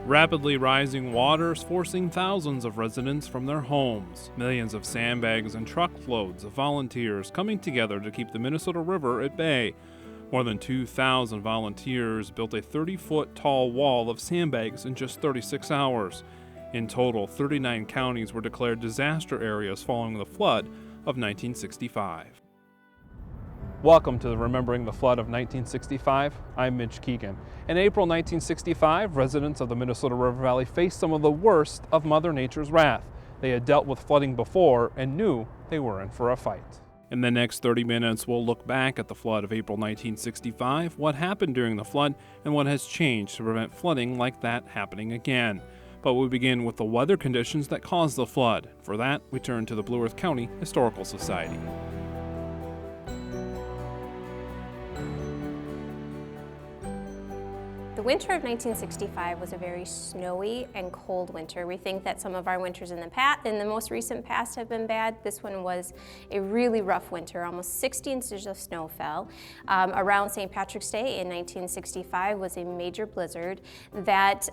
Rapidly rising waters forcing thousands of residents from their homes. Millions of sandbags and truckloads of volunteers coming together to keep the Minnesota River at bay. More than 2,000 volunteers built a 30-foot tall wall of sandbags in just 36 hours. In total, 39 counties were declared disaster areas following the flood of 1965. Welcome to the Remembering the Flood of 1965. I'm Mitch Keegan. In April 1965, residents of the Minnesota River Valley faced some of the worst of Mother Nature's wrath. They had dealt with flooding before and knew they were in for a fight. In the next 30 minutes, we'll look back at the flood of April 1965, what happened during the flood, and what has changed to prevent flooding like that happening again. But we begin with the weather conditions that caused the flood. For that, we turn to the Blue Earth County Historical Society. The winter of 1965 was a very snowy and cold winter. We think that some of our winters in the most recent past have been bad. This one was a really rough winter. Almost 60 inches of snow fell. Around St. Patrick's Day in 1965 was a major blizzard that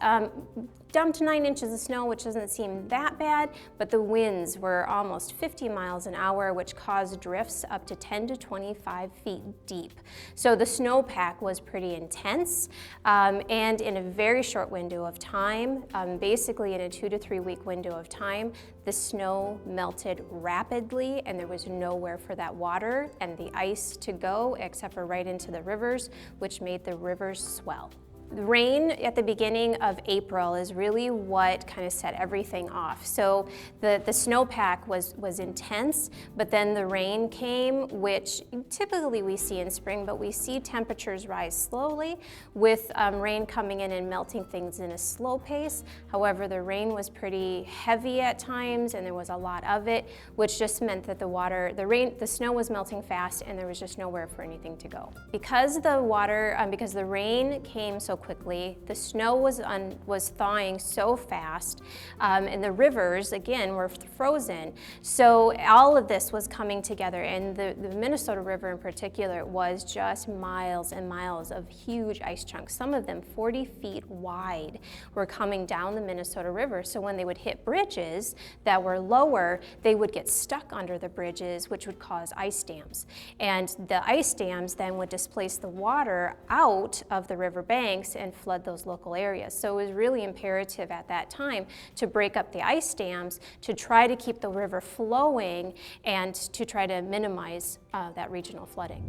dumped 9 inches of snow, which doesn't seem that bad, but the winds were almost 50 miles an hour, which caused drifts up to 10 to 25 feet deep. So the snowpack was pretty intense, and in a very short window of time, basically in a 2 to 3 week window of time, the snow melted rapidly and there was nowhere for that water and the ice to go except for right into the rivers, which made the rivers swell. The rain at the beginning of April is really what kind of set everything off. So the snowpack was intense, but then the rain came, which typically we see in spring, but we see temperatures rise slowly with rain coming in and melting things in a slow pace. However, the rain was pretty heavy at times and there was a lot of it, which just meant that the snow was melting fast and there was just nowhere for anything to go. Because the rain came so quickly, the snow was thawing so fast, and the rivers again were frozen. So all of this was coming together, and the Minnesota River in particular was just miles and miles of huge ice chunks. Some of them 40 feet wide were coming down the Minnesota River. So when they would hit bridges that were lower, they would get stuck under the bridges, which would cause ice dams. And the ice dams then would displace the water out of the river banks and flood those local areas. So it was really imperative at that time to break up the ice dams to try to keep the river flowing and to try to minimize that regional flooding.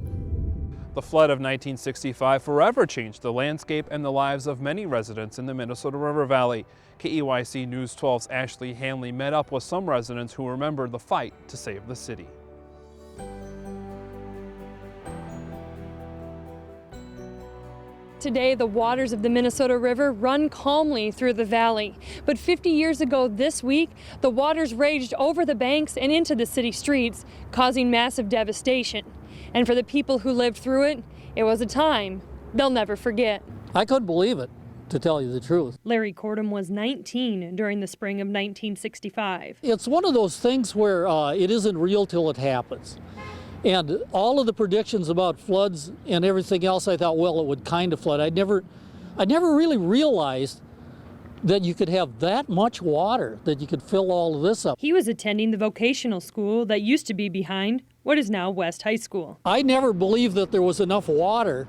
The flood of 1965 forever changed the landscape and the lives of many residents in the Minnesota River Valley. KEYC News 12's Ashley Hanley met up with some residents who remembered the fight to save the city. Today, the waters of the Minnesota River run calmly through the valley. But 50 years ago this week, the waters raged over the banks and into the city streets, causing massive devastation. And for the people who lived through it was a time they'll never forget. I couldn't believe it, to tell you the truth. Larry Cordum was 19 during the spring of 1965. It's one of those things where it isn't real till it happens. And all of the predictions about floods and everything else, I thought, well, it would kind of flood. I never really realized that you could have that much water, that you could fill all of this up. He was attending the vocational school that used to be behind what is now West High School. I never believed that there was enough water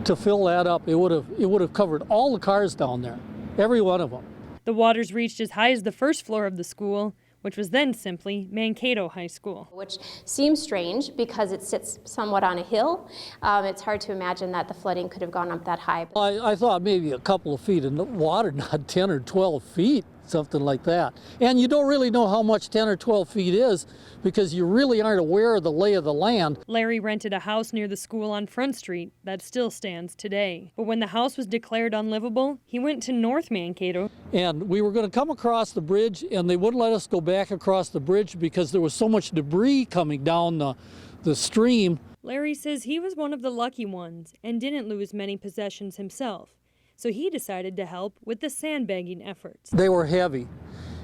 to fill that up. It would have covered all the cars down there, every one of them. The waters reached as high as the first floor of the school, which was then simply Mankato High School. Which seems strange because it sits somewhat on a hill. It's hard to imagine that the flooding could have gone up that high. I thought maybe a couple of feet in the water, not 10 or 12 feet, something like that. And you don't really know how much 10 or 12 feet is because you really aren't aware of the lay of the land. Larry rented a house near the school on Front Street that still stands today. But when the house was declared unlivable, he went to North Mankato. And we were going to come across the bridge, and they wouldn't let us go back across the bridge because there was so much debris coming down the stream. Larry says he was one of the lucky ones and didn't lose many possessions himself. So he decided to help with the sandbagging efforts. They were heavy,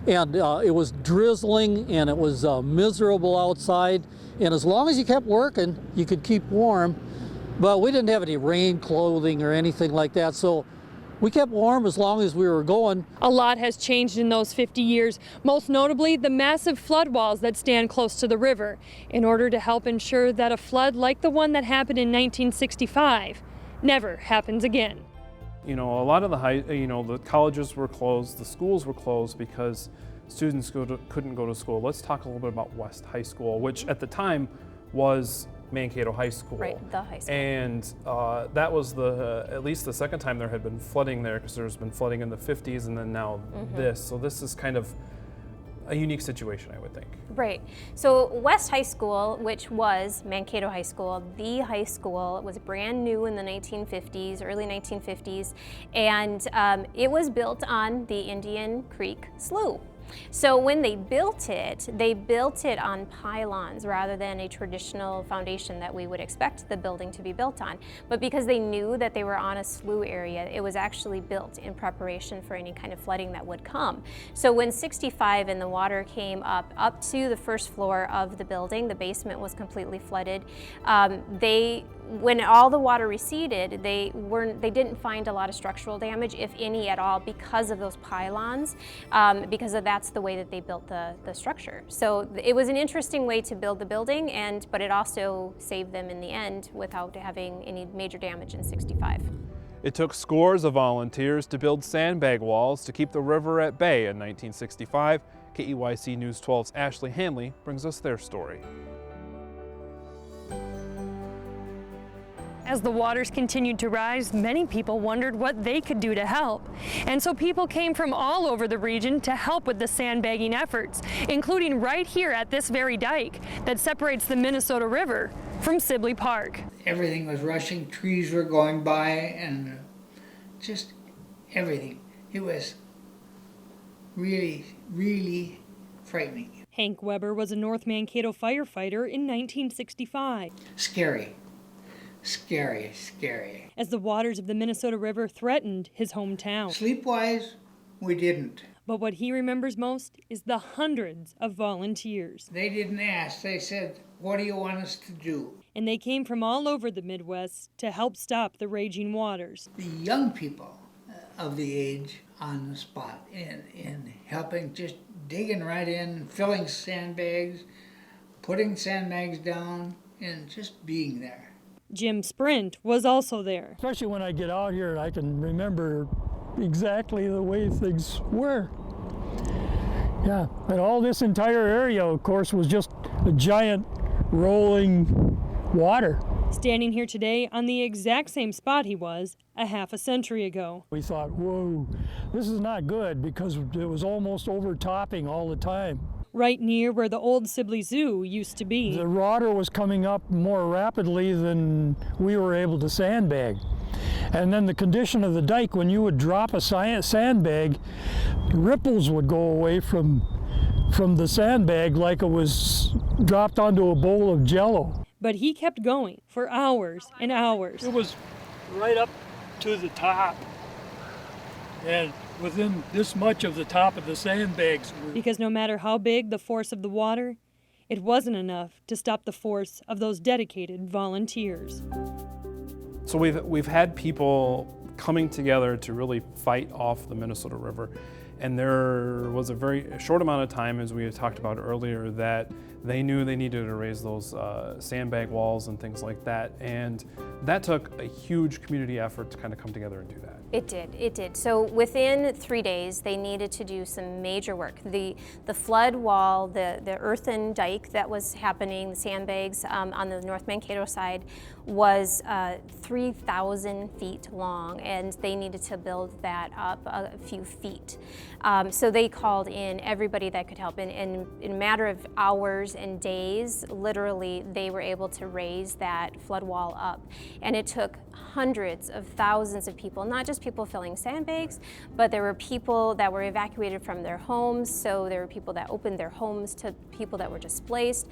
and it was drizzling, and it was miserable outside. And as long as you kept working, you could keep warm. But we didn't have any rain clothing or anything like that, so We kept warm as long as we were going. A lot has changed in those 50 years, most notably the massive flood walls that stand close to the river, in order to help ensure that a flood like the one that happened in 1965 never happens again. You know, a lot of the colleges were closed, the schools were closed because students couldn't go to school. Let's talk a little bit about West High School, which at the time was Mankato High School. Right, the high school. And that was at least the second time there had been flooding there, because there's been flooding in the 50s and then now this. So this is kind of a unique situation, I would think. Right. So West High School, which was Mankato High School, the high school, was brand new in the 1950s, early 1950s, and it was built on the Indian Creek Slough. So when they built it on pylons rather than a traditional foundation that we would expect the building to be built on. But because they knew that they were on a slough area, it was actually built in preparation for any kind of flooding that would come. So when 65 and the water came up to the first floor of the building, the basement was completely flooded. When all the water receded, they didn't find a lot of structural damage, if any at all, because of those pylons, because that's the way that they built the structure. So it was an interesting way to build the building, but it also saved them in the end without having any major damage in 65. It took scores of volunteers to build sandbag walls to keep the river at bay in 1965. KEYC News 12's Ashley Hanley brings us their story. As the waters continued to rise, many people wondered what they could do to help. And so people came from all over the region to help with the sandbagging efforts, including right here at this very dike that separates the Minnesota River from Sibley Park. Everything was rushing, trees were going by, and just everything. It was really, really frightening. Hank Weber was a North Mankato firefighter in 1965. Scary. Scary, scary. As the waters of the Minnesota River threatened his hometown. Sleep-wise, we didn't. But what he remembers most is the hundreds of volunteers. They didn't ask. They said, "What do you want us to do?" And they came from all over the Midwest to help stop the raging waters. The young people of the age on the spot in helping, just digging right in, filling sandbags, putting sandbags down, and just being there. Jim Sprint was also there. Especially when I get out here, I can remember exactly the way things were. Yeah, and all this entire area, of course, was just a giant rolling water. Standing here today on the exact same spot he was a half a century ago. We thought, whoa, this is not good, because it was almost overtopping all the time. Right near where the old Sibley Zoo used to be. The water was coming up more rapidly than we were able to sandbag. And then the condition of the dike, when you would drop a sandbag, ripples would go away from the sandbag like it was dropped onto a bowl of Jell-O. But he kept going for hours and hours. It was right up to the top, and within this much of the top of the sandbags. Because no matter how big the force of the water, it wasn't enough to stop the force of those dedicated volunteers. So we've had people coming together to really fight off the Minnesota River. And there was a very short amount of time, as we had talked about earlier, that they knew they needed to raise those sandbag walls and things like that. And that took a huge community effort to kind of come together and do that. It did. So within 3 days, they needed to do some major work. The flood wall, the earthen dike that was happening, the sandbags on the North Mankato side, was 3,000 feet long, and they needed to build that up a few feet. So they called in everybody that could help. In a matter of hours and days, literally, they were able to raise that flood wall up. And it took hundreds of thousands of people, not just people filling sandbags, but there were people that were evacuated from their homes. So there were people that opened their homes to people that were displaced,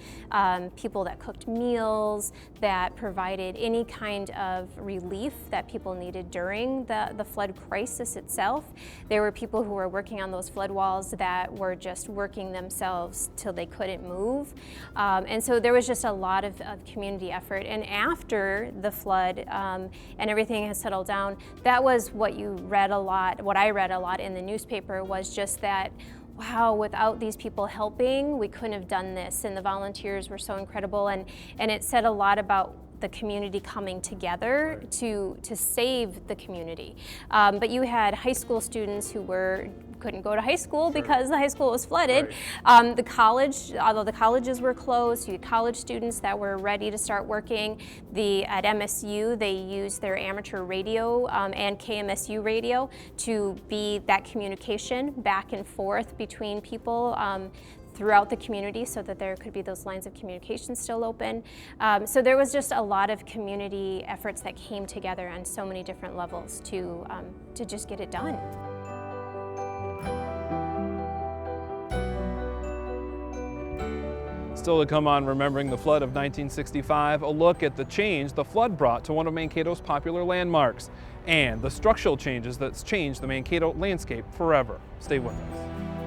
people that cooked meals, that provided any kind of relief that people needed during the flood crisis itself. There were people who were working on those flood walls that were just working themselves till they couldn't move. health. And so there was just a lot of community effort. And after the flood and everything has settled down, that was what you read a lot, what I read a lot in the newspaper, was just that, wow, without these people helping, we couldn't have done this. And the volunteers were so incredible. And it said a lot about the community coming together to save the community. But you had high school students who couldn't go to high school because the high school was flooded. The college, although the colleges were closed, you had college students that were ready to start working. At MSU, they used their amateur radio and KMSU radio to be that communication back and forth between people throughout the community, so that there could be those lines of communication still open. So there was just a lot of community efforts that came together on so many different levels to just get it done. Still to come on Remembering the Flood of 1965, a look at the change the flood brought to one of Mankato's popular landmarks, and the structural changes that's changed the Mankato landscape forever. Stay with us.